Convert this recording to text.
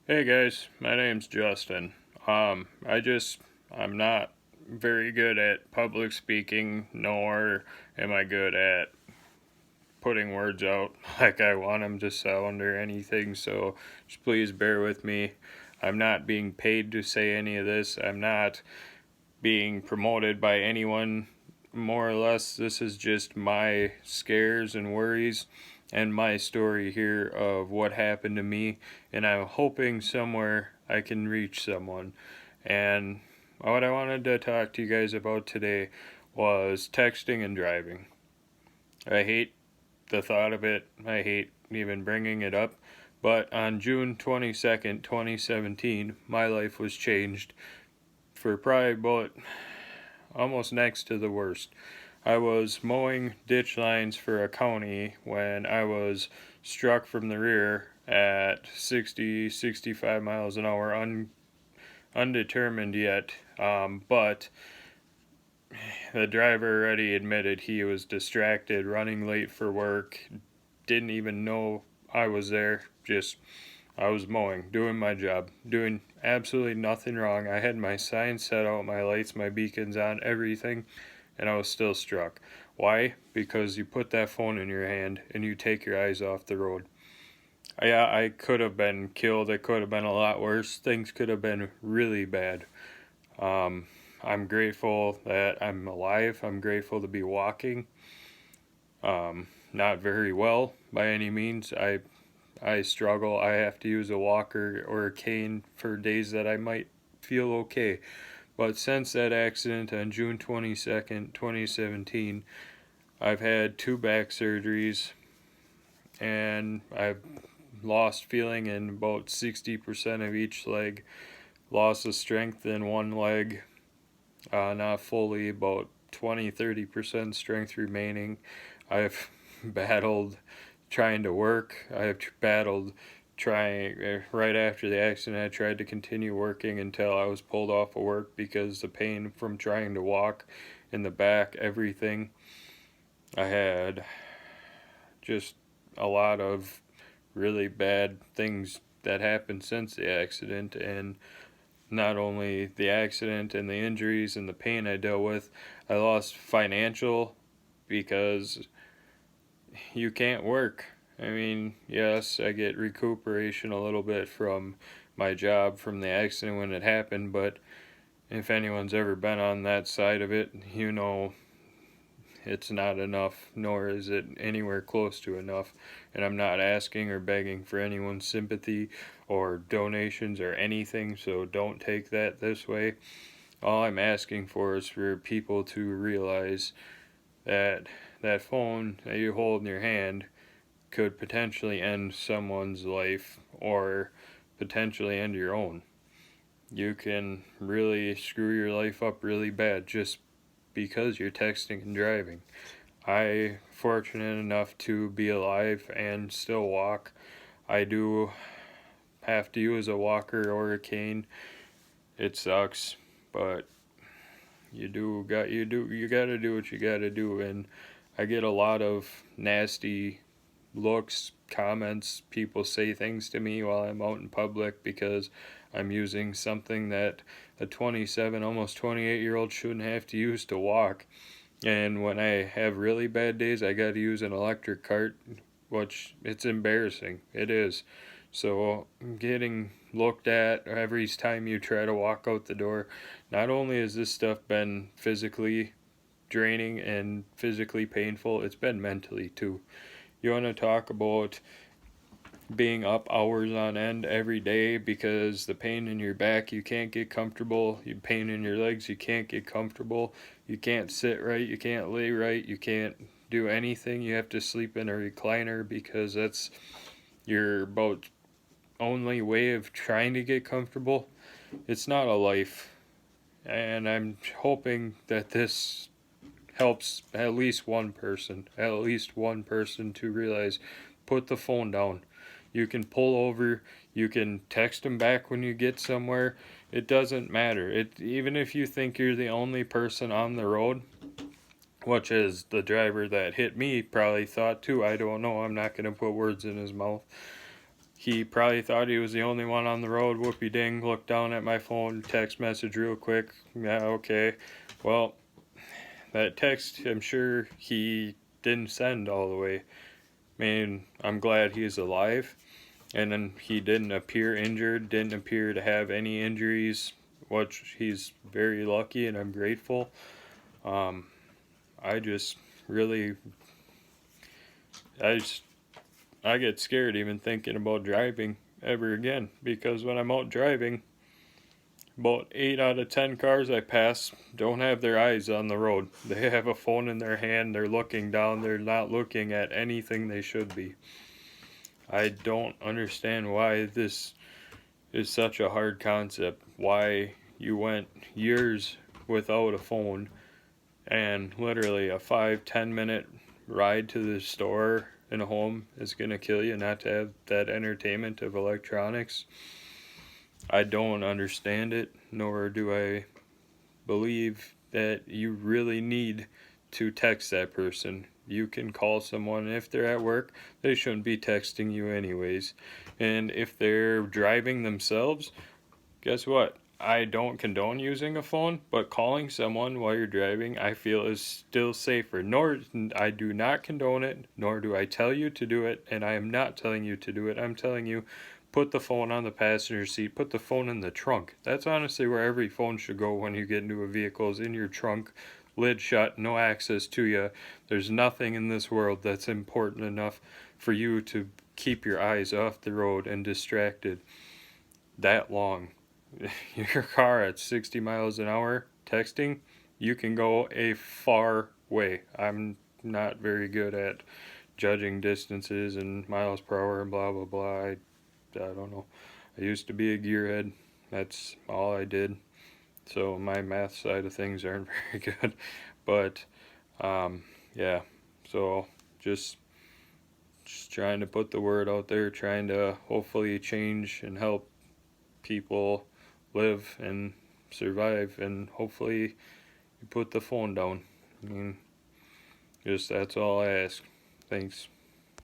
Hey guys, my name's Justin. I'm not very good at public speaking, nor am I good at putting words out like I want them to sound or anything, so just please bear with me. I'm not being paid to say any of this. I'm not being promoted by anyone, more or less. This is just my scares and worries and my story here of what happened to me, and I'm hoping somewhere I can reach someone. And what I wanted to talk to you guys about today was texting and driving. I hate the thought of it. I hate even bringing it up. But on June 22nd, 2017, my life was changed for probably about almost next to the worst. I was mowing ditch lines for a county when I was struck from the rear at 60, 65 miles an hour, undetermined yet. But the driver already admitted he was distracted, running late for work, didn't even know I was there. I was mowing, doing my job, doing absolutely nothing wrong. I had my signs set out, my lights, my beacons on, everything, and I was still struck. Why? Because you put that phone in your hand and you take your eyes off the road. Yeah, I could have been killed. It could have been a lot worse. Things could have been really bad. Um, I'm grateful that I'm alive. I'm grateful to be walking. Not very well by any means. I struggle. I have to use a walker or a cane for days that I might feel okay. But since that accident on June 22nd, 2017, I've had two back surgeries and I've lost feeling in about 60% of each leg. Loss of strength in one leg, not fully, about 20-30% strength remaining. I've battled trying to work. I've battled trying right after the accident. I tried to continue working until I was pulled off of work because the pain from trying to walk in the back, everything. I had just a lot of really bad things that happened since the accident, and not only the accident and the injuries and the pain I dealt with, I lost financial because you can't work. I mean, yes, I get recuperation a little bit from my job from the accident when it happened, but if anyone's ever been on that side of it, you know it's not enough, nor is it anywhere close to enough. And I'm not asking or begging for anyone's sympathy or donations or anything, so don't take that this way. All I'm asking for is for people to realize that that phone that you hold in your hand could potentially end someone's life or potentially end your own. You can really screw your life up really bad just because you're texting and driving. I fortunate enough to be alive and still walk. I do have to use a walker or a cane. It sucks, but you gotta do what you gotta do, and I get a lot of nasty looks, comments, people say things to me while I'm out in public because I'm using something that a 27, almost 28-year-old shouldn't have to use to walk. And when I have really bad days, I got to use an electric cart, which it's embarrassing. It is. So getting looked at every time you try to walk out the door. Not only has this stuff been physically draining and physically painful, it's been mentally too. You want to talk about being up hours on end every day because the pain in your back, you can't get comfortable. You pain in your legs, you can't get comfortable. You can't sit right, you can't lay right, you can't do anything. You have to sleep in a recliner because that's your about only way of trying to get comfortable. It's not a life. And I'm hoping that this helps at least one person to realize put the phone down. You can pull over, you can text them back when you get somewhere. It doesn't matter. Even if you think you're the only person on the road, which is the driver that hit me probably thought too. I don't know. I'm not going to put words in his mouth. He probably thought he was the only one on the road. Whoopie ding, looked down at my phone, text message real quick. Yeah, okay. Well, that text, I'm sure he didn't send all the way. I mean, I'm glad he's alive. And then he didn't appear injured, didn't appear to have any injuries, which he's very lucky, and I'm grateful. I just really, I just, I get scared even thinking about driving ever again, because when I'm out driving, about 8 out of 10 cars I pass don't have their eyes on the road. They have a phone in their hand, they're looking down, they're not looking at anything they should be. I don't understand why this is such a hard concept. Why you went years without a phone, and literally a 5-10 minute ride to the store in a home is going to kill you not to have that entertainment of electronics. I don't understand it, nor do I believe that you really need to text that person. You can call someone if they're at work. They shouldn't be texting you anyways. And if they're driving themselves, guess what? I don't condone using a phone, but calling someone while you're driving, I feel is still safer. Nor I do not condone it, nor do I tell you to do it, and I am not telling you to do it. I'm telling you, put the phone on the passenger seat, put the phone in the trunk. That's honestly where every phone should go when you get into a vehicle, is in your trunk, lid shut, no access to you. There's nothing in this world that's important enough for you to keep your eyes off the road and distracted that long. Your car at 60 miles an hour texting, you can go a far way. I'm not very good at judging distances and miles per hour and blah blah blah. I don't know. I used to be a gearhead. That's all I did. So my math side of things aren't very good. But yeah. So just trying to put the word out there, trying to hopefully change and help people live and survive, and hopefully you put the phone down. I mean, just that's all I ask. Thanks.